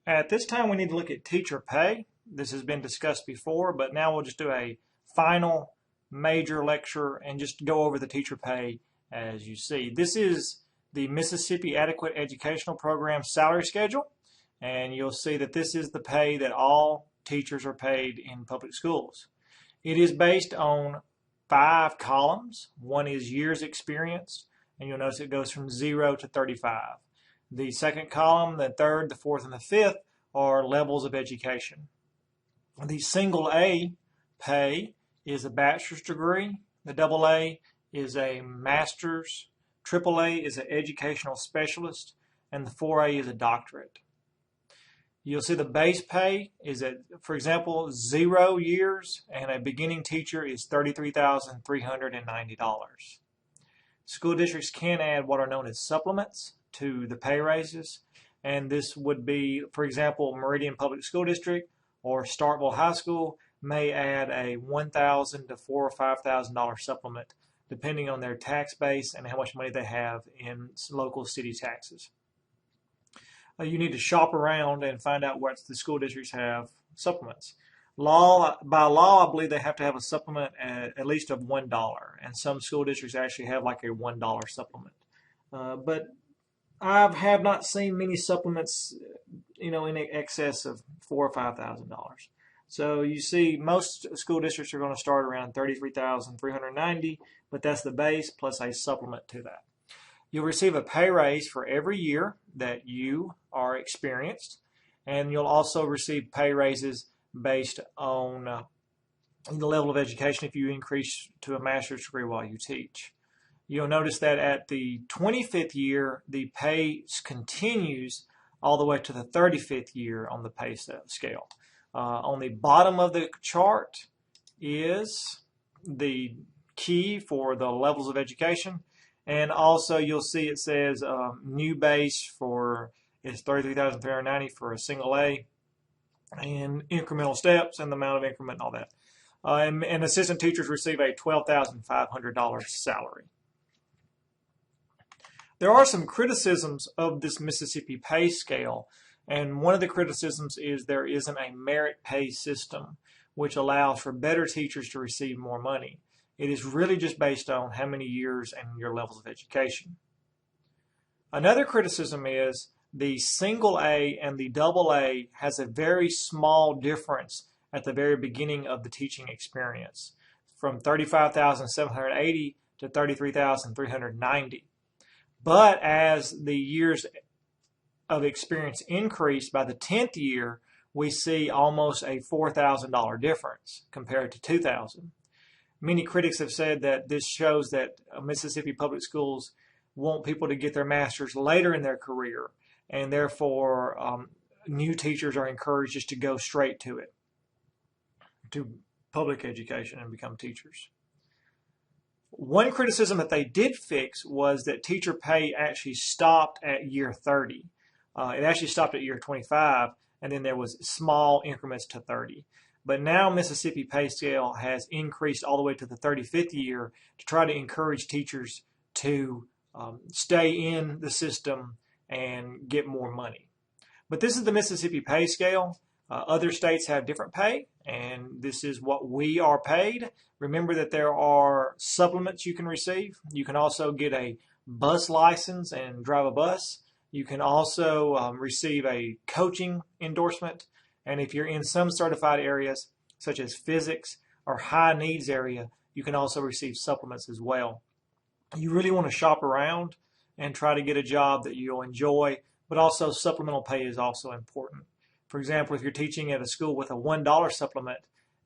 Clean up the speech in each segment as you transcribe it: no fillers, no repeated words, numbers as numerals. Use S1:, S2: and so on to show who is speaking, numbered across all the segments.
S1: At this time, we need to look at teacher pay. This has been discussed before, but now we'll just do a final major lecture and just go over the teacher pay as you see. This is the Mississippi Adequate Educational Program salary schedule, and you'll see that this is the pay that all teachers are paid in public schools. It is based on 5 columns. One is years experience, and you'll notice it goes from 0 to 35. The second column, the third, the fourth, and the fifth are levels of education. The single A pay is a bachelor's degree. The double A is a master's. Triple A is an educational specialist. And the 4A is a doctorate. You'll see the base pay is at, for example, 0 years, and a beginning teacher is $33,390. School districts can add what are known as supplements to the pay raises, and this would be, for example, Meridian Public School District or Starkville High School may add a $1,000 to $4,000 or $5,000 supplement depending on their tax base and how much money they have in local city taxes. You need to shop around and find out what the school districts have supplements. By law, I believe they have to have a supplement at least of $1, and some school districts actually have like a $1 supplement. But I have not seen many supplements, in excess of $4,000 or $5,000. So you see, most school districts are going to start around $33,390, but that's the base plus a supplement to that. You'll receive a pay raise for every year that you are experienced, and you'll also receive pay raises based on the level of education if you increase to a master's degree while you teach. You'll notice that at the 25th year, the pay continues all the way to the 35th year on the pay scale. On the bottom of the chart is the key for the levels of education, and also you'll see it says new base for is $33,390 for a single A, and incremental steps and the amount of increment and all that. And assistant teachers receive a $12,500 salary. There are some criticisms of this Mississippi pay scale, and one of the criticisms is there isn't a merit pay system which allows for better teachers to receive more money. It is really just based on how many years and your levels of education. Another criticism is the single A and the double A has a very small difference at the very beginning of the teaching experience, from $35,780 to $33,390. But as the years of experience increase, by the 10th year, we see almost a $4,000 difference compared to $2,000. Many critics have said that this shows that Mississippi public schools want people to get their master's later in their career, and therefore new teachers are encouraged just to go straight to it, to public education and become teachers. One criticism that they did fix was that teacher pay actually stopped at year 30. It actually stopped at year 25, and then there was small increments to 30. But now Mississippi pay scale has increased all the way to the 35th year to try to encourage teachers to stay in the system and get more money. But this is the Mississippi pay scale. Other states have different pay, and this is what we are paid. Remember that there are supplements you can receive. You can also get a bus license and drive a bus. You can also receive a coaching endorsement. And if you're in some certified areas, such as physics or high needs area, you can also receive supplements as well. You really want to shop around and try to get a job that you'll enjoy, but also supplemental pay is also important. For example, if you're teaching at a school with a $1 supplement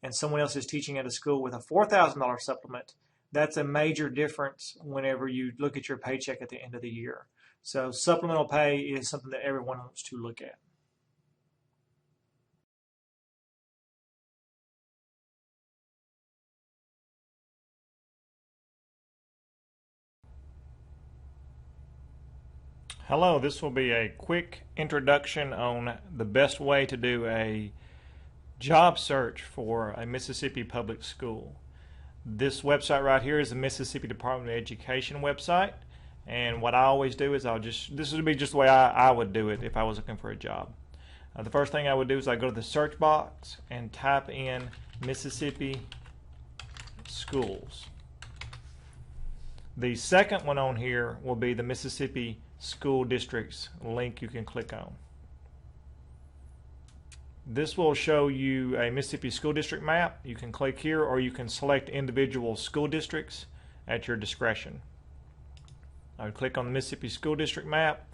S1: and someone else is teaching at a school with a $4,000 supplement, that's a major difference whenever you look at your paycheck at the end of the year. So supplemental pay is something that everyone wants to look at. Hello, this will be a quick introduction on the best way to do a job search for a Mississippi public school. This website right here is the Mississippi Department of Education website, and what I always do is this would be just the way I would do it if I was looking for a job. The first thing I would do is I go to the search box and type in Mississippi schools. The second one on here will be the Mississippi School Districts link you can click on. This will show you a Mississippi school district map. You can click here, or you can select individual school districts at your discretion. I would click on the Mississippi school district map,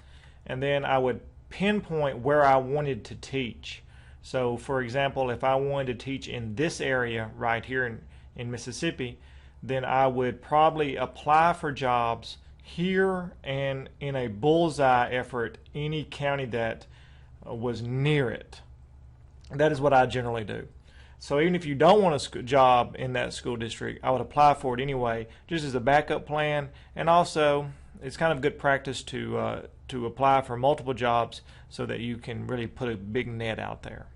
S1: and then I would pinpoint where I wanted to teach. So for example, if I wanted to teach in this area right here in Mississippi, then I would probably apply for jobs here and in a bullseye effort any county that was near it. That is what I generally do. So even if you don't want a job in that school district, I would apply for it anyway, just as a backup plan. And also, it's kind of good practice to apply for multiple jobs so that you can really put a big net out there.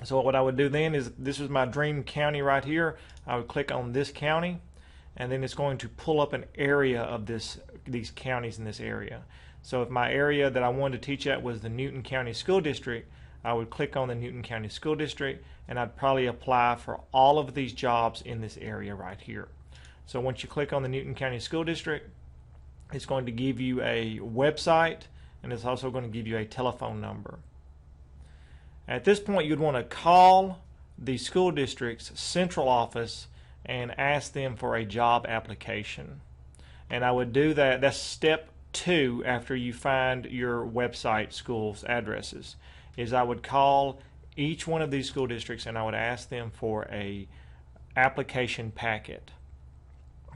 S1: So what I would do then is, this is my dream county right here. I would click on this county, and then it's going to pull up an area of these counties in this area. So if my area that I wanted to teach at was the Newton County School District, I would click on the Newton County School District, and I'd probably apply for all of these jobs in this area right here. So once you click on the Newton County School District, it's going to give you a website, and it's also going to give you a telephone number. At this point, you'd want to call the school district's central office and ask them for a job application. And I would do that. That's step 2 after you find your website school's addresses, is I would call each one of these school districts and I would ask them for a application packet.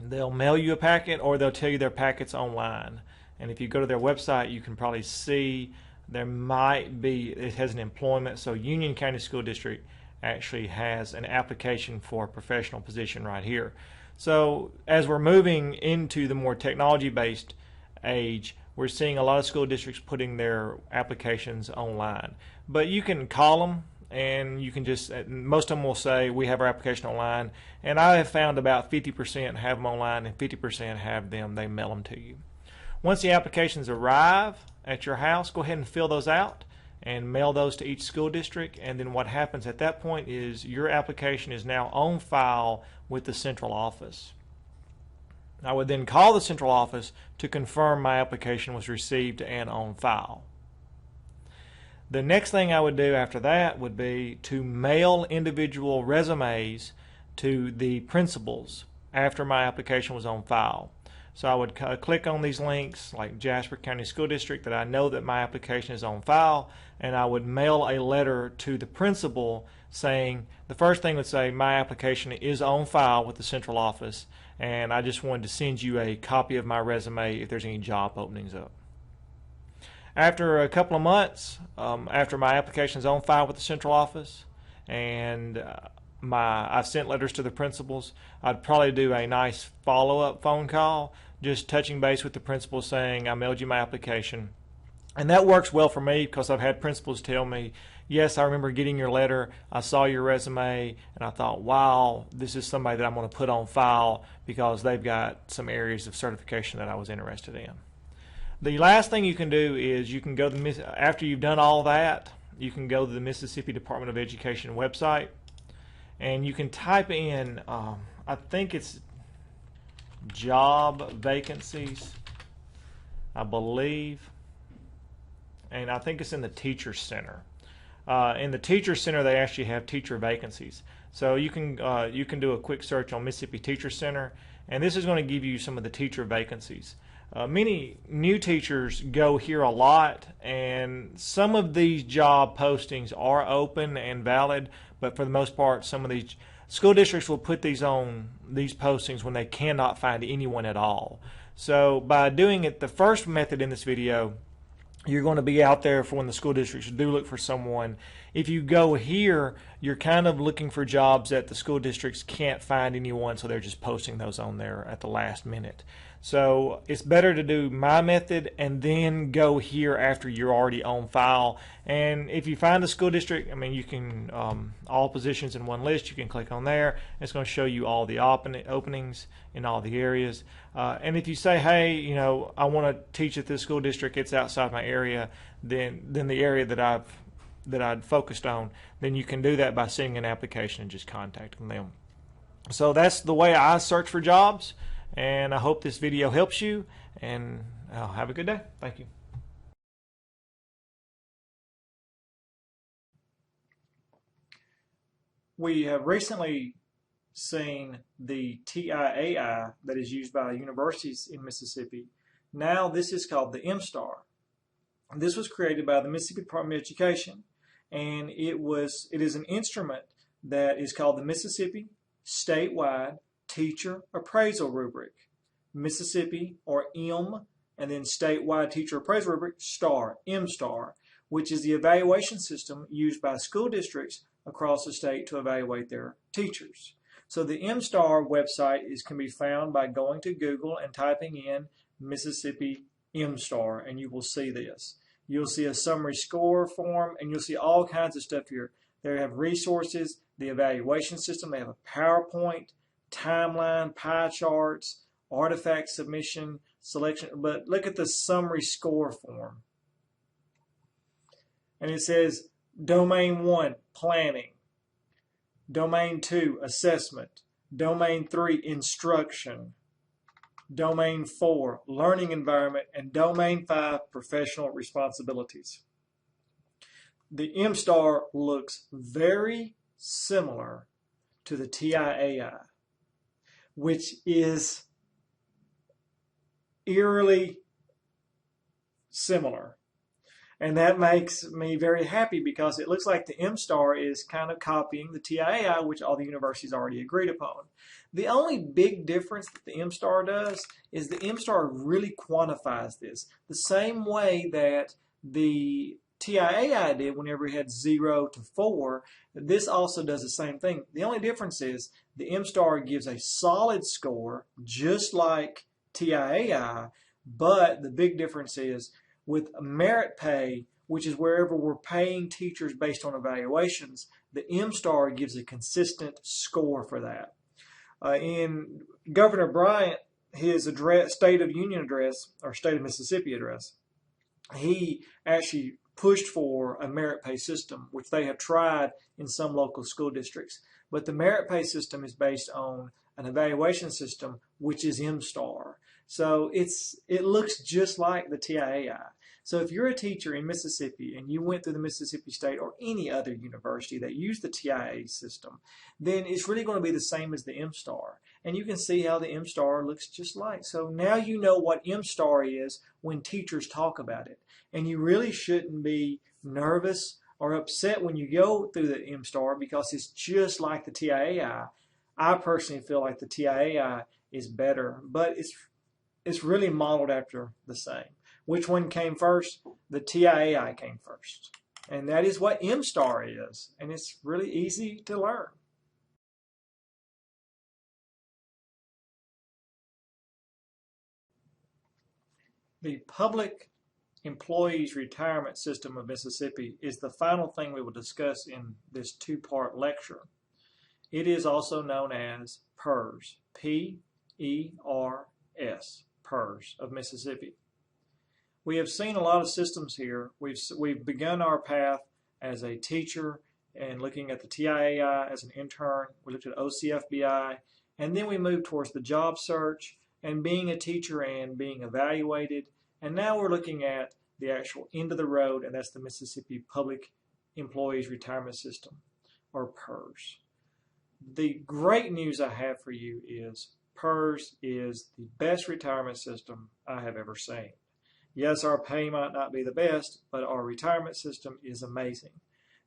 S1: They'll mail you a packet, or they'll tell you their packet's online. And if you go to their website, you can probably see there might be, it has an employment. So Union County School District actually has an application for a professional position right here. So as we're moving into the more technology-based age, we're seeing a lot of school districts putting their applications online. But you can call them, and you can just, most of them will say we have our application online, and I have found about 50% have them online and 50% have them, they mail them to you. Once the applications arrive at your house, go ahead and fill those out and mail those to each school district, and then what happens at that point is your application is now on file with the central office. I would then call the central office to confirm my application was received and on file. The next thing I would do after that would be to mail individual resumes to the principals after my application was on file. So I would click on these links like Jasper County School District that I know that my application is on file, and I would mail a letter to the principal saying, the first thing would say, my application is on file with the central office, and I just wanted to send you a copy of my resume if there's any job openings up. After a couple of months, after my application is on file with the central office and I've sent letters to the principals, I'd probably do a nice follow-up phone call, just touching base with the principal saying, I mailed you my application. And that works well for me because I've had principals tell me, yes, I remember getting your letter, I saw your resume, and I thought, wow, this is somebody that I'm going to put on file because they've got some areas of certification that I was interested in. The last thing you can do is you can go to, after you've done all that, you can go to the Mississippi Department of Education website, and you can type in, I think it's job vacancies, I believe, and I think it's in the Teacher Center. In the Teacher Center, they actually have teacher vacancies. So you can do a quick search on Mississippi Teacher Center, and this is going to give you some of the teacher vacancies. Many new teachers go here a lot, and some of these job postings are open and valid, but for the most part, some of these school districts will put these on these postings when they cannot find anyone at all. So by doing it, the first method in this video, you're going to be out there for when the school districts do look for someone. If you go here, you're kind of looking for jobs that the school districts can't find anyone, so they're just posting those on there at the last minute. So it's better to do my method and then go here after you're already on file. And if you find a school district, I mean, you can, all positions in one list, you can click on there. It's going to show you all the openings in all the areas. And if you say, hey, you know, I want to teach at this school district, it's outside my area, then the area that I've I'd focused on, then you can do that by sending an application and just contacting them. So that's the way I search for jobs, and I hope this video helps you, and have a good day. Thank you. We have recently seen the TIAI that is used by universities in Mississippi. Now this is called the MSTAR. This was created by the Mississippi Department of Education, and it is an instrument that is called the Mississippi Statewide Teacher Appraisal Rubric. Mississippi, or M, and then Statewide Teacher Appraisal Rubric, STAR, MSTAR, which is the evaluation system used by school districts across the state to evaluate their teachers. So the MSTAR website can be found by going to Google and typing in Mississippi MSTAR, and you will see this. You'll see a summary score form, and you'll see all kinds of stuff here. They have resources, the evaluation system, they have a PowerPoint, timeline, pie charts, artifact submission, selection, but look at the summary score form. And it says Domain 1, Planning. Domain 2, Assessment. Domain 3, Instruction. Domain 4, Learning Environment. And Domain 5, Professional Responsibilities. The MSTAR looks very similar to the TIAI, which is eerily similar. And that makes me very happy because it looks like the MSTAR is kind of copying the TIAI, which all the universities already agreed upon. The only big difference that the MSTAR does is the MSTAR really quantifies this the same way that the TIAI did whenever it had 0 to 4. This also does the same thing. The only difference is the MSTAR gives a solid score just like TIAI, but the big difference is with merit pay, which is wherever we're paying teachers based on evaluations, the MSTAR gives a consistent score for that. In Governor Bryant, his State of Union address, or State of Mississippi address, he actually pushed for a merit pay system, which they have tried in some local school districts. But the merit pay system is based on an evaluation system, which is MSTAR. So it looks just like the TIAI. So if you're a teacher in Mississippi and you went through the Mississippi State or any other university that used the TIAI system, then it's really going to be the same as the MSTAR. And you can see how the MSTAR looks just like. So now you know what MSTAR is when teachers talk about it. And you really shouldn't be nervous or upset when you go through the MSTAR because it's just like the TIAI. I personally feel like the TIAI is better, but it's really modeled after the same. Which one came first? The TIAI came first. And that is what MSTAR is. And it's really easy to learn. The Public Employees Retirement System of Mississippi is the final thing we will discuss in this two-part lecture. It is also known as PERS, P-E-R-S, PERS of Mississippi. We have seen a lot of systems here. We've begun our path as a teacher and looking at the TIAI as an intern. We looked at OCFBI, and then we moved towards the job search and being a teacher and being evaluated. And now we're looking at the actual end of the road, and that's the Mississippi Public Employees Retirement System, or PERS. The great news I have for you is PERS is the best retirement system I have ever seen. Yes, our pay might not be the best, but our retirement system is amazing.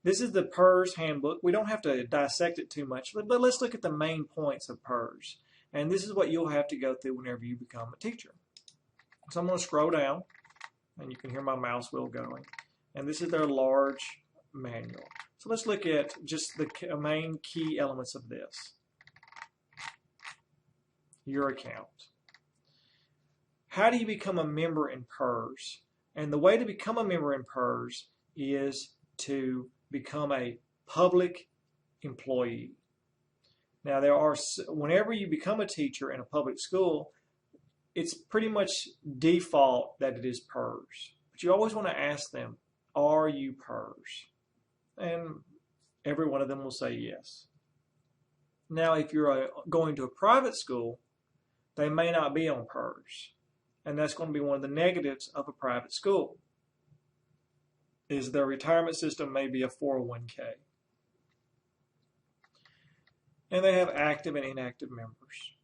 S1: This is the PERS handbook. We don't have to dissect it too much, but let's look at the main points of PERS. And this is what you'll have to go through whenever you become a teacher. So I'm going to scroll down, and you can hear my mouse wheel going. And this is their large manual. So let's look at just the main key elements of this. Your account. How do you become a member in PERS? And the way to become a member in PERS is to become a public employee. Now, whenever you become a teacher in a public school, it's pretty much default that it is PERS. But you always want to ask them, are you PERS? And every one of them will say yes. Now, if you're going to a private school, they may not be on PERS. And that's going to be one of the negatives of a private school, is their retirement system may be a 401k. And they have active and inactive members.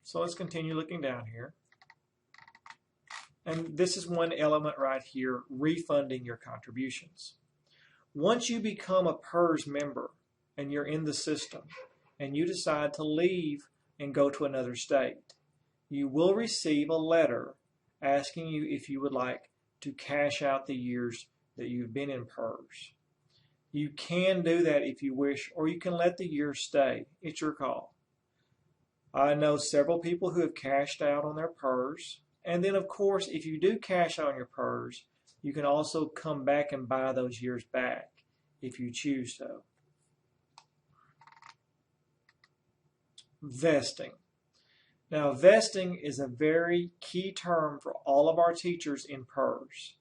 S1: So let's continue looking down here. And this is one element right here, refunding your contributions. Once you become a PERS member and you're in the system and you decide to leave and go to another state, you will receive a letter asking you if you would like to cash out the years that you've been in PERS. You can do that if you wish, or you can let the years stay. It's your call. I know several people who have cashed out on their PERS. And then, of course, if you do cash out on your PERS, you can also come back and buy those years back if you choose to. Vesting. Now, vesting is a very key term for all of our teachers in PERS.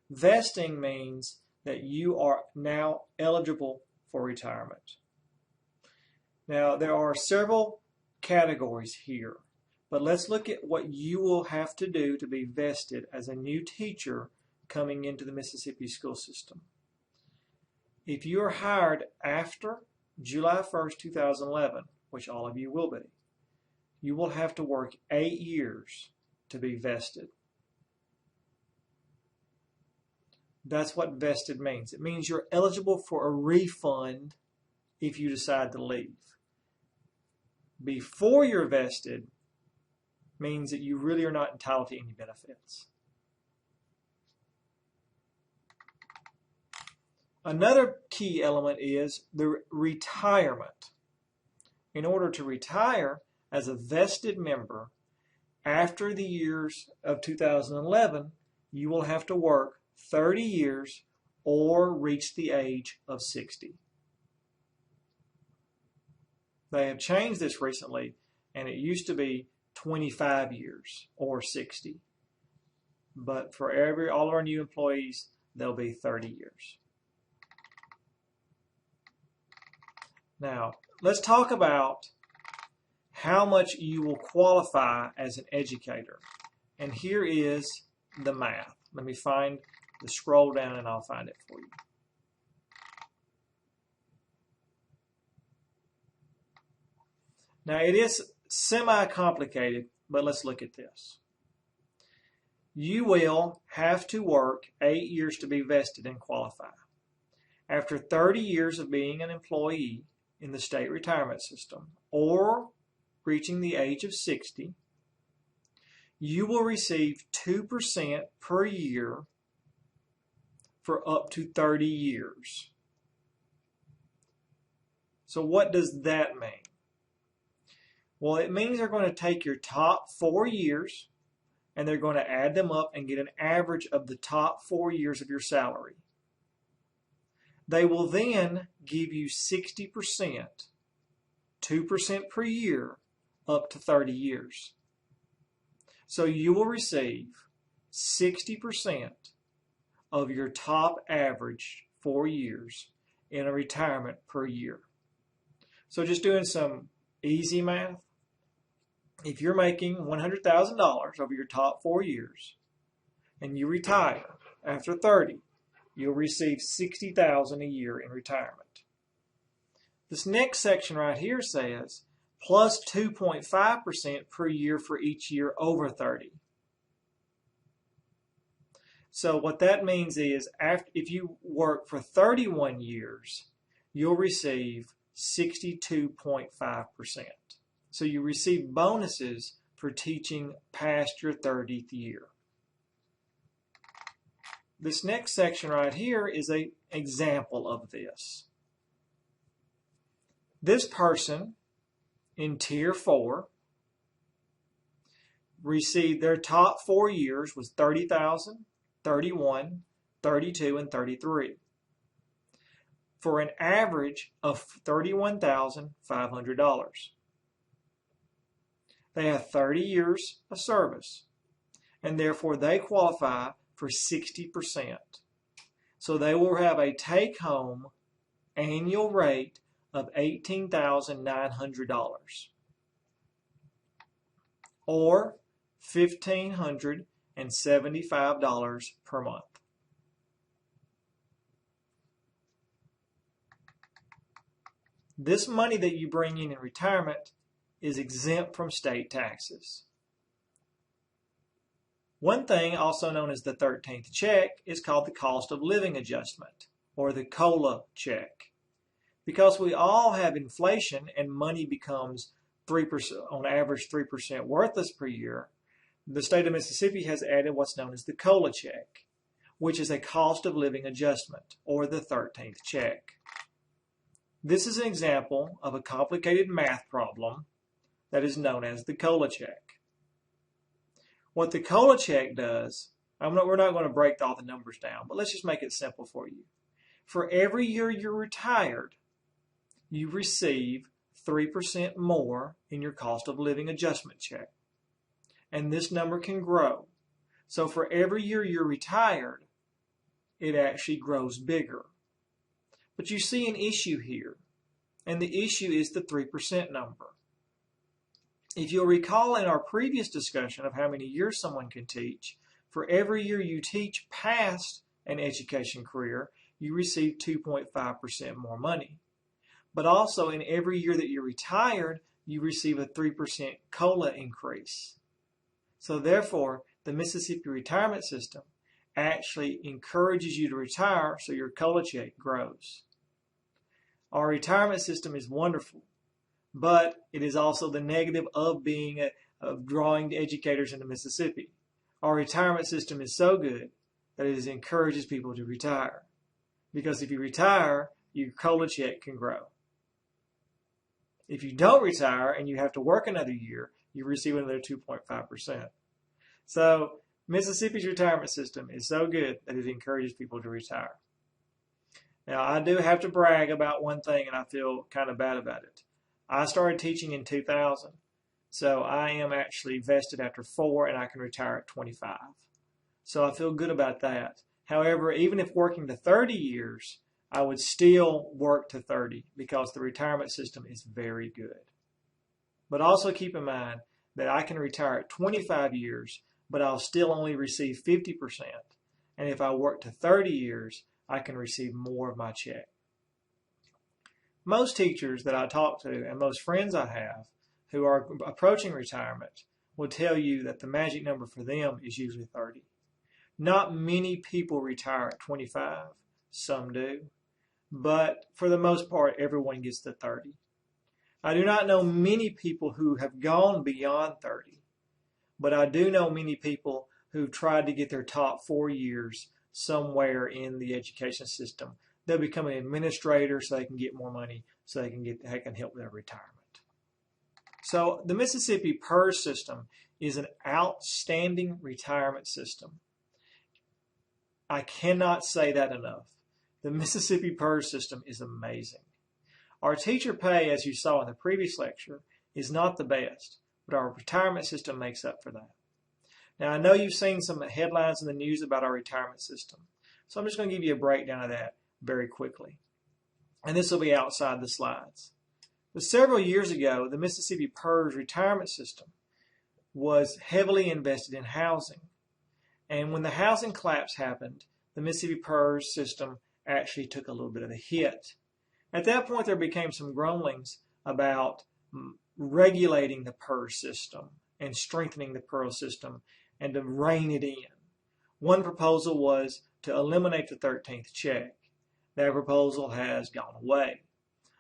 S1: Vesting means that you are now eligible for retirement. Now, there are several categories here, but let's look at what you will have to do to be vested as a new teacher coming into the Mississippi school system. If you are hired after July 1st, 2011, which all of you will be, you will have to work 8 years to be vested. That's what vested means. It means you're eligible for a refund if you decide to leave. Before you're vested means that you really are not entitled to any benefits. Another key element is the retirement. In order to retire as a vested member after the years of 2011, you will have to work 30 years or reach the age of 60. They have changed this recently, and it used to be 25 years or 60. But for all of our new employees, they'll be 30 years. Now, let's talk about how much you will qualify as an educator. And here is the math. Let me find the scroll down and I'll find it for you. Now, it is semi-complicated, but let's look at this. You will have to work 8 years to be vested and qualify. After 30 years of being an employee in the state retirement system or reaching the age of 60, you will receive 2% per year for up to 30 years. So what does that mean? Well, it means they're going to take your top 4 years and they're going to add them up and get an average of the top 4 years of your salary. They will then give you 60%, 2% per year, up to 30 years. So you will receive 60% of your top average 4 years in a retirement per year. So just doing some easy math, if you're making $100,000 over your top 4 years and you retire after 30, you'll receive $60,000 a year in retirement. This next section right here says plus 2.5% per year for each year over 30. So what that means is if you work for 31 years, you'll receive 62.5%. So you receive bonuses for teaching past your 30th year. This next section right here is an example of this. This person in Tier 4 received their top 4 years was $30,000, $31,000, $32,000, and $33,000 for an average of $31,500. They have 30 years of service, and therefore they qualify for 60%. So they will have a take-home annual rate of $18,900 or $1,575 per month. This money that you bring in retirement is exempt from state taxes. One thing, also known as the 13th check, is called the cost of living adjustment, or the COLA check. Because we all have inflation and money becomes 3%, on average 3% worthless per year, the state of Mississippi has added what's known as the COLA check, which is a cost of living adjustment, or the 13th check. This is an example of a complicated math problem that is known as the COLA check. What the COLA check does, we're not going to break all the numbers down, but let's just make it simple for you. For every year you're retired, you receive 3% more in your cost of living adjustment check. And this number can grow. So for every year you're retired, it actually grows bigger. But you see an issue here, and the issue is the 3% number. If you'll recall in our previous discussion of how many years someone can teach, for every year you teach past an education career, you receive 2.5% more money. But also in every year that you're retired, you receive a 3% COLA increase. So therefore, the Mississippi retirement system actually encourages you to retire so your COLA check grows. Our retirement system is wonderful, but it is also the negative of drawing educators into Mississippi. Our retirement system is so good that it encourages people to retire. Because if you retire, your COLA check can grow. If you don't retire and you have to work another year, you receive another 2.5%. So Mississippi's retirement system is so good that it encourages people to retire. Now, I do have to brag about one thing, and I feel kind of bad about it. I started teaching in 2000, so I am actually vested after 4, and I can retire at 25. So I feel good about that. However, even if working to 30 years, I would still work to 30 because the retirement system is very good. But also keep in mind that I can retire at 25 years, but I'll still only receive 50%. And if I work to 30 years, I can receive more of my check. Most teachers that I talk to and most friends I have who are approaching retirement will tell you that the magic number for them is usually 30. Not many people retire at 25. Some do. But for the most part, everyone gets to 30. I do not know many people who have gone beyond 30. But I do know many people who've tried to get their top 4 years somewhere in the education system. They'll become an administrator so they can get more money, so they can help with their retirement. So the Mississippi PERS system is an outstanding retirement system. I cannot say that enough. The Mississippi PERS system is amazing. Our teacher pay, as you saw in the previous lecture, is not the best, but our retirement system makes up for that. Now, I know you've seen some headlines in the news about our retirement system, so I'm just going to give you a breakdown of that very quickly. And this will be outside the slides. But several years ago, the Mississippi PERS retirement system was heavily invested in housing. And when the housing collapse happened, the Mississippi PERS system actually took a little bit of a hit. At that point, there became some grumblings about regulating the PERS system and strengthening the PERS system and to rein it in. One proposal was to eliminate the 13th check. That proposal has gone away.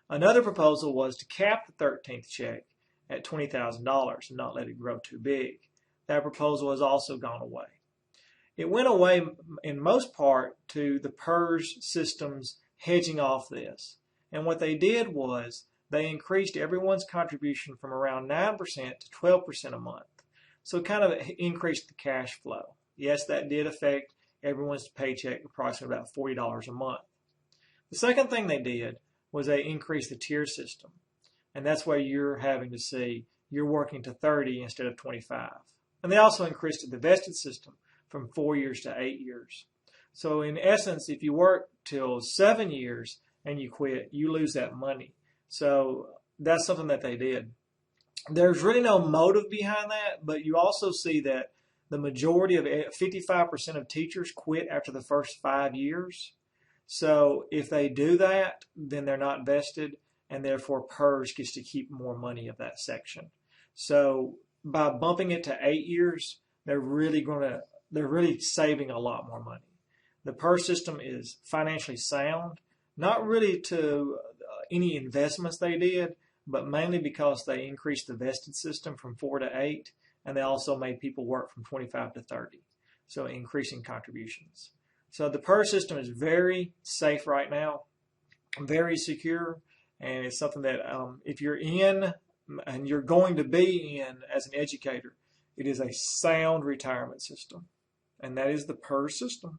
S1: Another proposal was to cap the 13th check at $20,000 and not let it grow too big. That proposal has also gone away. It went away in most part to the PERS systems hedging off this. And what they did was they increased everyone's contribution from around 9% to 12% a month. So it kind of increased the cash flow. Yes, that did affect everyone's paycheck approximately about $40 a month. The second thing they did was they increased the tier system. And that's where you're having to see you're working to 30 instead of 25. And they also increased the vested system from 4 years to 8 years. So in essence, if you work till 7 years and you quit, you lose that money. So that's something that they did. There's really no motive behind that, but you also see that the majority of 55% of teachers quit after the first 5 years. So if they do that, then they're not vested, and therefore PERS gets to keep more money of that section. So by bumping it to 8 years, they're really saving a lot more money. The PERS system is financially sound, not really to any investments they did, but mainly because they increased the vested system from 4 to 8, and they also made people work from 25 to 30, so increasing contributions. So the PERS system is very safe right now, very secure, and it's something that if you're in, and you're going to be in as an educator, it is a sound retirement system, and that is the PERS system.